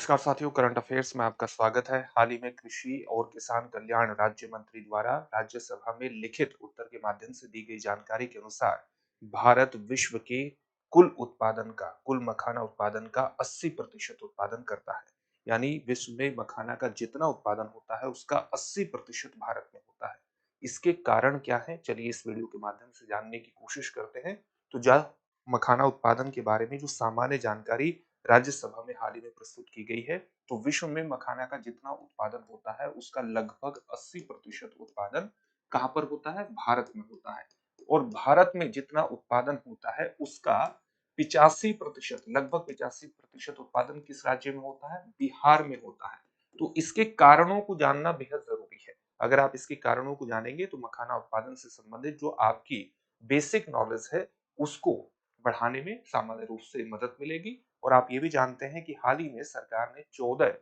नमस्कार साथियों, current affairs में आपका स्वागत है। हाल ही में कृषि और किसान कल्याण राज्य मंत्री द्वारा राज्यसभा में लिखित उत्तर के माध्यम से दी गई जानकारी के अनुसार भारत विश्व के कुल मखाना उत्पादन का 80% उत्पादन करता है। यानी विश्व में मखाना का जितना उत्पादन होता है उसका 80% भारत में होता है। इसके कारण क्या है, चलिए इस वीडियो के माध्यम से जानने की कोशिश करते हैं। तो मखाना उत्पादन के बारे में जो सामान्य जानकारी राज्यसभा में हाल ही में प्रस्तुत की गई है, तो विश्व में मखाना का जितना उत्पादन होता है उसका लगभग 80% उत्पादन कहां पर होता है? भारत में होता है। और भारत में जितना उत्पादन होता है उसका 85%, लगभग 85% उत्पादन किस राज्य में होता है? बिहार में होता है। तो इसके कारणों को जानना बेहद जरूरी है। अगर आप इसके कारणों को जानेंगे तो मखाना उत्पादन से संबंधित जो आपकी बेसिक नॉलेज है उसको बढ़ाने में सामान्य रूप से मदद मिलेगी। और आप ये भी जानते हैं कि हाल ही में सरकार ने 14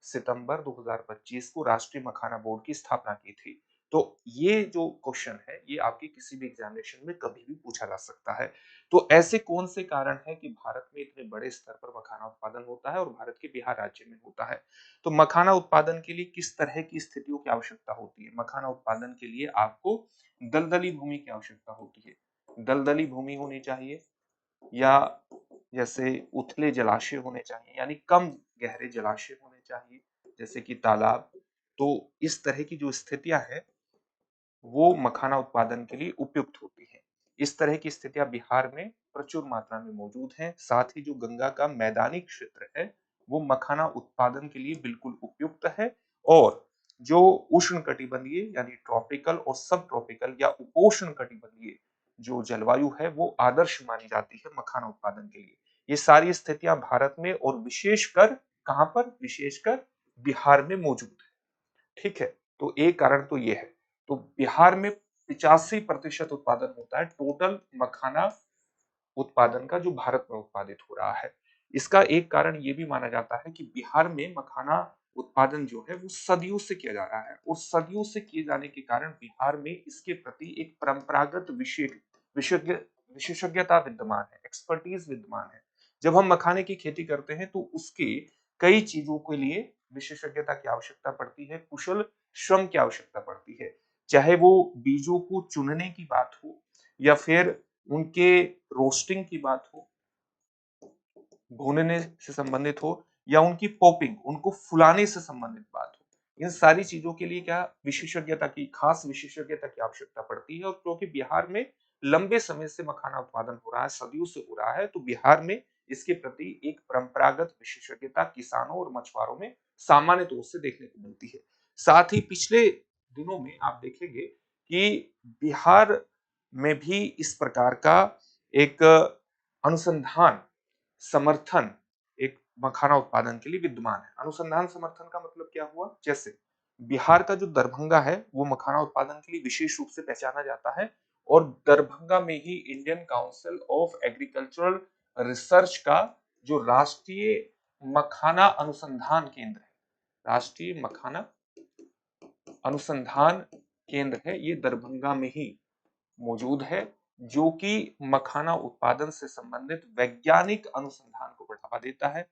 सितंबर 2025 को राष्ट्रीय मखाना बोर्ड की स्थापना की थी। तो ये जो क्वेश्चन है ये आपके किसी भी एग्जामिनेशन में कभी भी पूछा जा सकता है। तो ऐसे कौन से कारण है कि भारत में इतने बड़े स्तर पर मखाना उत्पादन होता है और भारत के बिहार राज्य में होता है? तो मखाना उत्पादन के लिए किस तरह की स्थितियों की आवश्यकता होती है? मखाना उत्पादन के लिए आपको दलदली भूमि की आवश्यकता होती है। दलदली भूमि होनी चाहिए या जैसे उथले जलाशय होने चाहिए, यानी कम गहरे जलाशय होने चाहिए जैसे कि तालाब। तो इस तरह की जो स्थितियां हैं वो मखाना उत्पादन के लिए उपयुक्त होती है। इस तरह की स्थितियां बिहार में प्रचुर मात्रा में मौजूद हैं। साथ ही जो गंगा का मैदानी क्षेत्र है वो मखाना उत्पादन के लिए बिल्कुल उपयुक्त है। और जो उष्णकटिबंधीय यानी ट्रॉपिकल और सब ट्रॉपिकल या उपोष्ण कटिबंधीय जो जलवायु है वो आदर्श मानी जाती है मखाना उत्पादन के लिए। ये सारी स्थितियां भारत में और विशेषकर कहां पर? विशेषकर बिहार में मौजूद है। ठीक है, तो एक कारण तो ये है। तो बिहार में 85% उत्पादन होता है टोटल मखाना उत्पादन का जो भारत में उत्पादित हो रहा है। इसका एक कारण ये भी माना जाता है कि बिहार में मखाना उत्पादन जो है वो सदियों से किया जा रहा है और सदियों से किए जाने के कारण बिहार में इसके प्रति एक परंपरागत विशेषज्ञ विशेषज्ञता विद्यमान है, एक्सपर्टीज विद्यमान है। जब हम मखाने की खेती करते हैं तो उसके कई चीजों के लिए विशेषज्ञता की आवश्यकता पड़ती है, कुशल श्रम की आवश्यकता पड़ती है। चाहे वो बीजों को चुनने की बात हो या फिर उनके रोस्टिंग की बात हो, भूनने से संबंधित हो या उनकी पॉपिंग, उनको फुलाने से संबंधित बात हो। इन सारी चीजों के लिए क्या विशेषज्ञता की, खास विशेषज्ञता की आवश्यकता पड़ती है। और क्योंकि बिहार में लंबे समय से मखाना उत्पादन हो रहा है, सदियों से हो रहा है, तो बिहार में इसके प्रति एक परंपरागत विशेषज्ञता किसानों और मछुआरों में सामान्य तौर से देखने को मिलती है। साथ ही पिछले दिनों में आप देखेंगे कि बिहार में भी इस प्रकार का एक अनुसंधान समर्थन एक मखाना उत्पादन के लिए विद्यमान है। अनुसंधान समर्थन का मतलब क्या हुआ? जैसे बिहार का जो दरभंगा है वो मखाना उत्पादन के लिए विशेष रूप से पहचाना जाता है। और दरभंगा में ही Indian Council of Agricultural Research का जो राष्ट्रीय मखाना अनुसंधान केंद्र है, राष्ट्रीय मखाना अनुसंधान केंद्र है, ये दरभंगा में ही मौजूद है, जो कि मखाना उत्पादन से संबंधित वैज्ञानिक अनुसंधान को बढ़ावा देता है,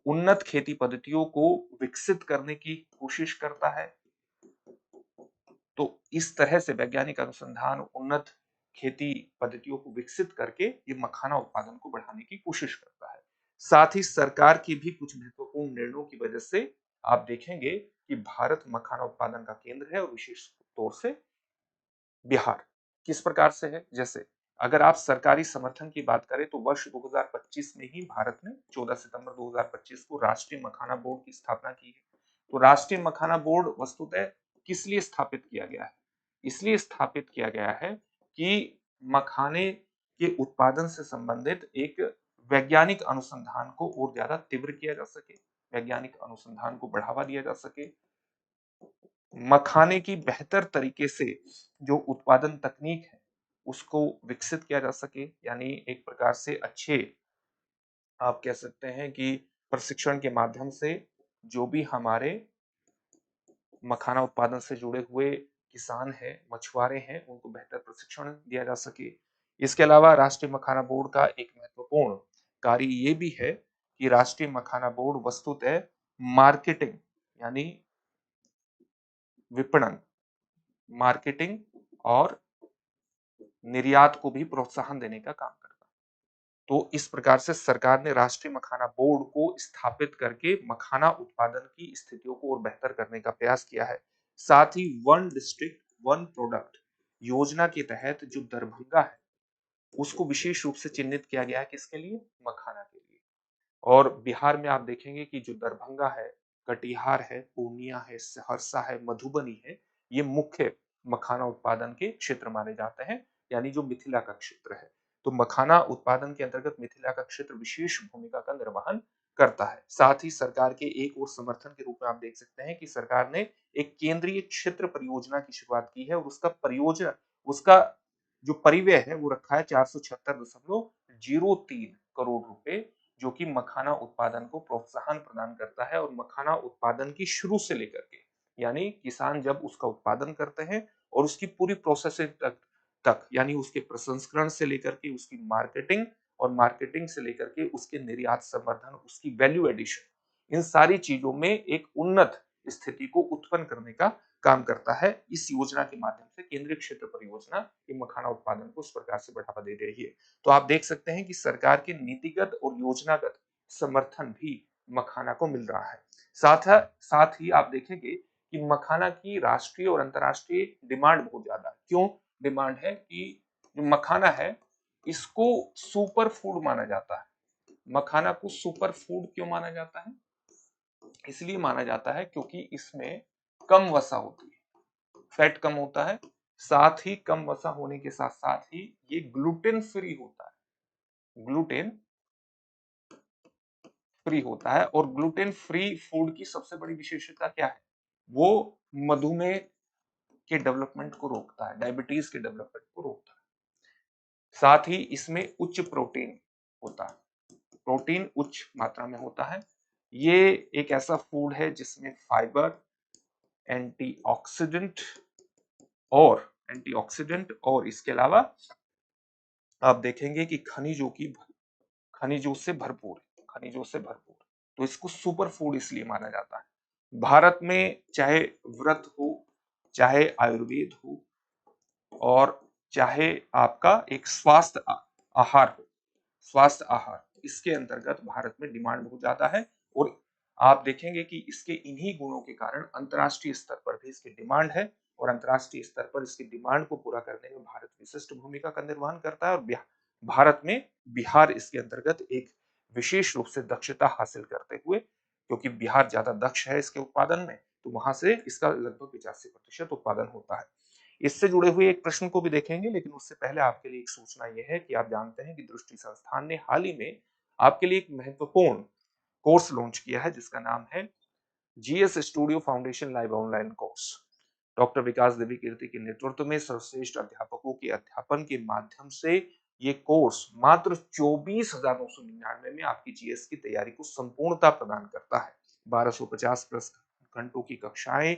उन्नत खेती पद्धतियों को विकसित करने की कोशिश करता है। तो इस तरह से वैज्ञानिक अनुसंधान, उन्नत खेती पद्धतियों को विकसित करके ये मखाना उत्पादन को बढ़ाने की कोशिश करता है। साथ ही सरकार की भी कुछ महत्वपूर्ण निर्णयों की वजह से आप देखेंगे कि भारत मखाना उत्पादन का केंद्र है और विशेष तौर से बिहार किस प्रकार से है। जैसे अगर आप सरकारी समर्थन की बात करें तो वर्ष 2025 में ही भारत ने 14 सितंबर 2025 को राष्ट्रीय मखाना बोर्ड की स्थापना की है। तो राष्ट्रीय मखाना बोर्ड वस्तुतः किस लिए स्थापित किया गया है? इसलिए स्थापित किया गया है कि मखाने के उत्पादन से संबंधित एक वैज्ञानिक अनुसंधान को और ज्यादा तीव्र किया जा सके, वैज्ञानिक अनुसंधान को बढ़ावा दिया जा सके, मखाने की बेहतर तरीके से जो उत्पादन तकनीक है उसको विकसित किया जा सके। यानी एक प्रकार से अच्छे आप कह सकते हैं कि प्रशिक्षण के माध्यम से जो भी हमारे मखाना उत्पादन से जुड़े हुए किसान हैं, मछुआरे हैं, उनको बेहतर प्रशिक्षण दिया जा सके। इसके अलावा राष्ट्रीय मखाना बोर्ड का एक महत्वपूर्ण कार्य ये भी है कि राष्ट्रीय मखाना बोर्ड वस्तुतः मार्केटिंग यानी विपणन, मार्केटिंग और निर्यात को भी प्रोत्साहन देने का काम करता है। तो इस प्रकार से सरकार ने राष्ट्रीय मखाना बोर्ड को स्थापित करके मखाना उत्पादन की स्थितियों को और बेहतर करने का प्रयास किया है। साथ ही वन डिस्ट्रिक्ट वन प्रोडक्ट योजना के तहत जो दरभंगा है उसको विशेष रूप से चिन्हित किया गया है, किसके लिए? मखाना के लिए। और बिहार में आप देखेंगे कि जो दरभंगा है, कटिहार है, पूर्णिया है, सहरसा है, मधुबनी है, ये मुख्य मखाना उत्पादन के क्षेत्र माने जाते हैं, यानी जो मिथिला का क्षेत्र है। तो मखाना उत्पादन के अंतर्गत मिथिला का क्षेत्र विशेष भूमिका का निर्वहन करता है। साथ ही सरकार के एक और समर्थन के रूप में आप देख सकते हैं कि सरकार ने एक केंद्रीय क्षेत्र परियोजना की शुरुआत की है और उसका जो परिव्यय है वो रखा है 476.03 करोड़ रुपए, जो कि मखाना उत्पादन को प्रोत्साहन प्रदान करता है। और मखाना उत्पादन की शुरू से लेकर के यानी किसान जब उसका उत्पादन करते हैं और उसकी पूरी प्रोसेसिंग तक यानी उसके प्रसंस्करण से लेकर के उसकी मार्केटिंग और मार्केटिंग से लेकर के उसके निर्यात संवर्धन, उसकी वैल्यू एडिशन, इन सारी चीजों में एक उन्नत स्थिति को उत्पन्न करने का काम करता है। इस योजना के माध्यम से केंद्रीय क्षेत्र परियोजना ये मखाना उत्पादन को इस प्रकार से बढ़ावा दे रही है। तो आप देख सकते हैं कि सरकार के नीतिगत और योजनागत समर्थन भी मखाना को मिल रहा है। साथ ही आप देखेंगे कि मखाना की राष्ट्रीय और अंतर्राष्ट्रीय डिमांड बहुत ज्यादा है। क्यों डिमांड है? कि जो मखाना है इसको सुपर फूड माना जाता है। मखाना को सुपर फूड क्यों माना जाता है? इसलिए माना जाता है क्योंकि इसमें कम वसा होती है, फैट कम होता है, साथ ही कम वसा होने के साथ साथ ही ये ग्लूटेन फ्री होता है। ग्लूटेन फ्री होता है और ग्लूटेन फ्री फूड की सबसे बड़ी विशेषता क्या है? वो मधुमेह के डेवलपमेंट को रोकता है, डायबिटीज के डेवलपमेंट को रोकता है। साथ ही इसमें उच्च प्रोटीन होता है, प्रोटीन उच्च मात्रा में होता है। ये एक ऐसा फूड है जिसमें फाइबर, एंटीऑक्सीडेंट और इसके अलावा आप देखेंगे कि खनिजों से भरपूर, तो इसको सुपर फूड इसलिए माना जाता है। भारत में चाहे व्रत हो, चाहे आयुर्वेद हो और चाहे आपका एक आहार हो, स्वास्थ्य आहार, इसके अंतर्गत भारत में डिमांड बहुत ज्यादा है। और आप देखेंगे कि इसके इन्हीं गुणों के कारण अंतर्राष्ट्रीय स्तर पर भी इसकी डिमांड है और अंतर्राष्ट्रीय स्तर पर इसकी डिमांड को पूरा करने में भारत विशिष्ट भूमिका का निर्वहन करता है। और भारत में बिहार इसके अंतर्गत एक विशेष रूप से दक्षता हासिल करते हुए, क्योंकि बिहार ज्यादा दक्ष है इसके उत्पादन में, तो वहां से इसका लगभग 85% उत्पादन होता है। इससे जुड़े हुए एक प्रश्न को भी देखेंगे, लेकिन उससे पहले आपके लिए एक सूचना यह है कि आप जानते हैं कि दृष्टि संस्थान ने हाल ही में आपके लिए एक महत्वपूर्ण कोर्स लॉन्च किया है जिसका नाम है GS studio foundation live online course. Doctor Vikas Devi Kirti के नेतृत्व में सर्वश्रेष्ठ अध्यापकों के अध्यापन के माध्यम से ये कोर्स मात्र 24,999 में आपकी जीएस की तैयारी को संपूर्णता प्रदान करता है। 1250 प्लस घंटों की कक्षाएं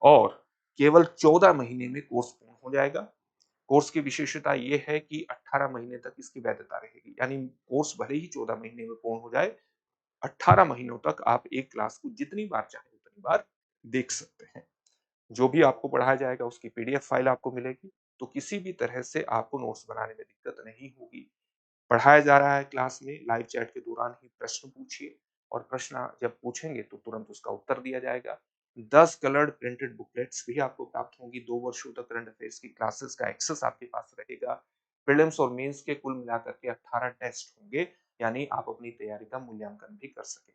और केवल 14 महीने में कोर्स पूर्ण हो जाएगा। कोर्स की विशेषता यह है कि 18 महीने तक इसकी वैधता रहेगी, यानी कोर्स भले ही 14 महीने में पूर्ण हो जाए, 18 महीनों तक आप एक क्लास को जितनी बार चाहे उतनी बार देख सकते हैं। जो भी आपको पढ़ाया जाएगा उसकी पीडीएफ फाइल आपको मिलेगी, तो किसी भी तरह से आपको नोट्स बनाने में दिक्कत नहीं होगी। पढ़ाया जा रहा है क्लास में, लाइव चैट के दौरान ही प्रश्न पूछिए और प्रश्न जब पूछेंगे तो तुरंत उसका उत्तर दिया जाएगा। 10 कलर्ड प्रिंटेड बुकलेट्स भी आपको प्राप्त होंगी। 2 वर्षों तक करंट अफेयर्स की क्लासेस का एक्सेस आपके पास रहेगा। प्रीलिम्स और मेंस के कुल मिलाकर के 18 टेस्ट होंगे, यानी आप अपनी तैयारी का मूल्यांकन भी कर सकेंगे।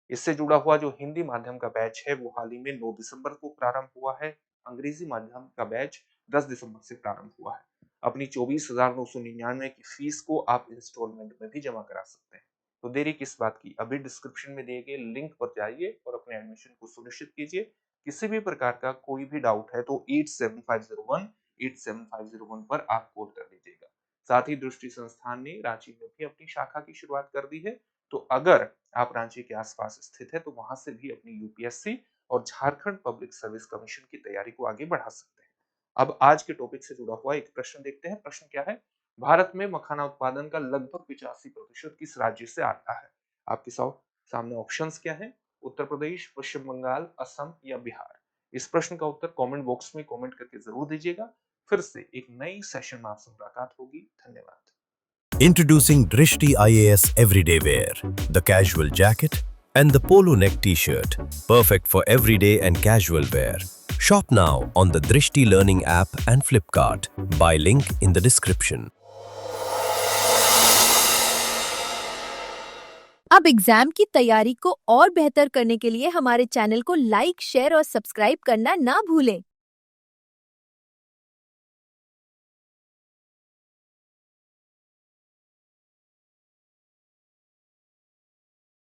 इससे जुड़ा हुआ जो हिंदी माध्यम का बैच है वो हाल ही में 9 दिसंबर को प्रारंभ हुआ है। अंग्रेजी माध्यम का बैच 10 दिसंबर से प्रारंभ हुआ है। अपनी 24,999 की फीस को आप इंस्टॉलमेंट में भी जमा करा सकते हैं। तो देरी किस बात की, अभी डिस्क्रिप्शन में दिए गए लिंक पर जाइए और अपने एडमिशन को सुनिश्चित कीजिए। किसी भी प्रकार का कोई भी डाउट है तो 8750187501 पर आप कॉल कर लीजिएगा। साथ ही दृष्टि संस्थान ने रांची में भी अपनी शाखा की शुरुआत कर दी है, तो अगर आप रांची के आसपास स्थित है तो वहां से भी अपनी यूपीएससी और झारखंड पब्लिक सर्विस कमीशन की तैयारी को आगे बढ़ा सकते हैं। अब आज के टॉपिक से जुड़ा हुआ एक प्रश्न देखते हैं। प्रश्न क्या है? भारत में मखाना उत्पादन का लगभग 85% किस राज्य से आता है? आपके सामने ऑप्शंस क्या है? उत्तर प्रदेश, पश्चिम बंगाल, असम या बिहार? इस प्रश्न का उत्तर कमेंट बॉक्स में कमेंट करके जरूर दीजिएगा। फिर से एक नई सेशन में आपसे मुलाकात होगी। धन्यवाद। Introducing Drishti IAS Everyday Wear, the casual jacket and the polo neck t-shirt, perfect for everyday and casual wear. Shop now on the Drishti Learning app and Flipkart. Buy link in the description. अब exam की तैयारी को और बेहतर करने के लिए हमारे चैनल को लाइक, शेयर और सब्सक्राइब करना ना भूलें।